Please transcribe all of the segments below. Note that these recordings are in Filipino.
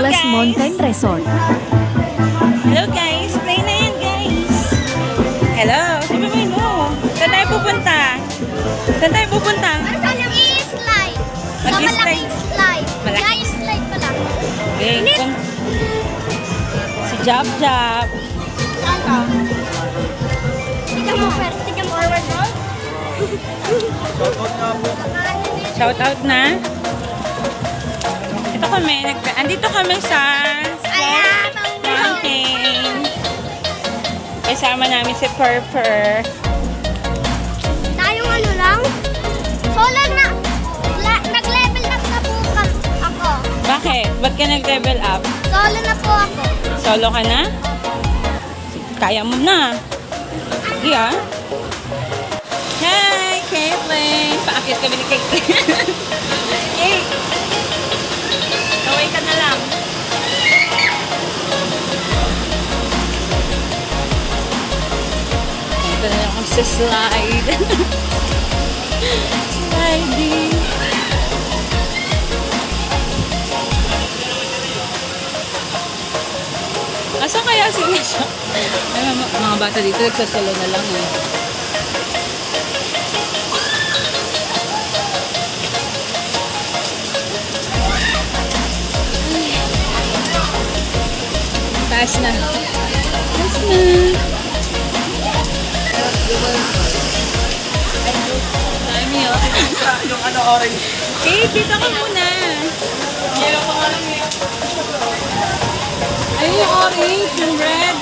Douglas Mountain Resort. Hello guys, play na yan guys. Hello, sabi mo hello. Saan tayo pupunta? Saan tayo pupunta? Mag-slide. Sa Mag-slide. malaking slide. Malaki. Giant slide pala. Okay, si Jab Jab. Tignan mo, Fer. Tignan mo. Forward roll. Shout out na. Ito kami, andito kami sa mountain. Kasama namin si Purper. Tayong ano lang. Solar na. Nag-level up na po ako. Bakit? Ba't ka nag-level up? Solo na po ako. Solo ka na? Kaya mo na. Sige ah. Hi, Caitlin! Paakit kami ni Caitlin. Hey! Kaway ka na lang. Ito na lang sa slide. Sliding. Asa kaya sila siya? Ay, mga bata dito, nagsasalo na lang eh. Taas na. Taas na. Dami oh. Yung ano orange. Eh, dito ka muna. Yellow pa nga lang eh. Ay, yung orange, yung red,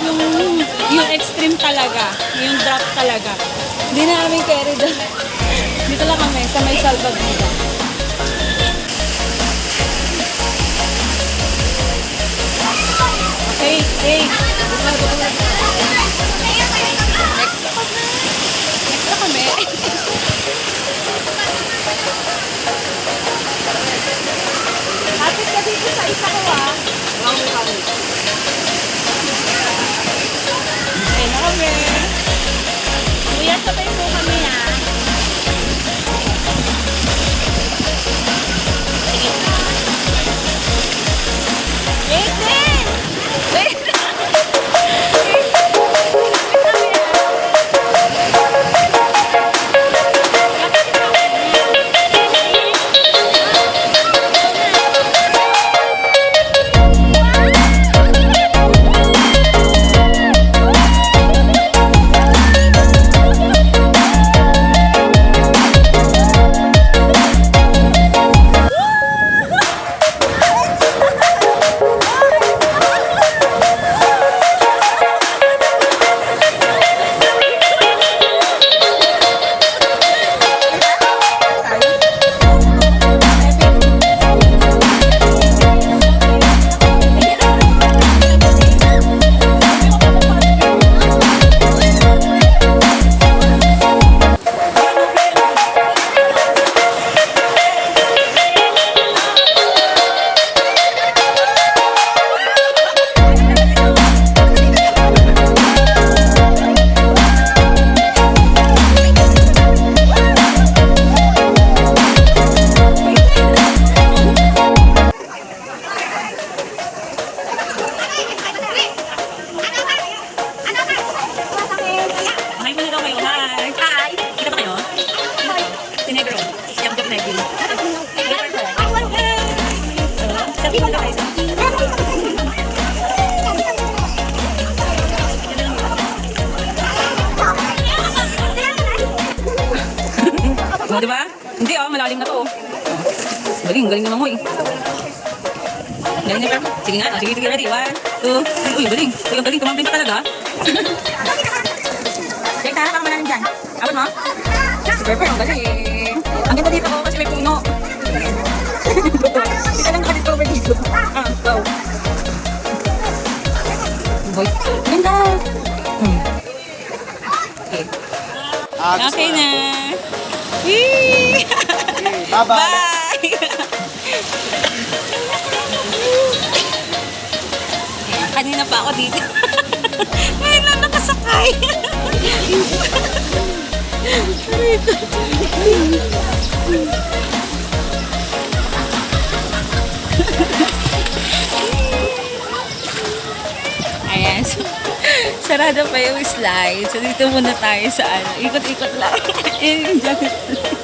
yung extreme talaga. Yung drop talaga. Hindi na namin carry doon. Dito lang kami, sa may salvavida. Hey, hey. Next na kami. Hapit ka dito sa isa ko ah. Ayun na kami. Kuya, sabay po kami ha. Wait din! Wait! Hi muna daw kayo. Hi! Hi! Kita ba kayo? Si Negro. Si Jab Negro. Sabi mo daw kayo. O, diba? Hindi oh, malalim na to. Galing, galing naman mo eh. Galing na, sige nga. Sige, sige, ready. 1, 2, 3. Uy, galing. Uy, ang galing. Tumampling ka talaga. Check tayo kang malalim dyan. Abot mo? Super, ang galing. Ang ganda dito ko kasi may puno. Hindi ka lang nakadiscover dito. Go. Boy, ganda. Okay. Okay na. Whee! Bye-bye. Bye! Kanina pa ako dito. Ngayon lang nakasakay. Aray ko. sarado pa yung slide. So, dito muna tayo sa ano. Ikot-ikot lang. Yun yung jacket.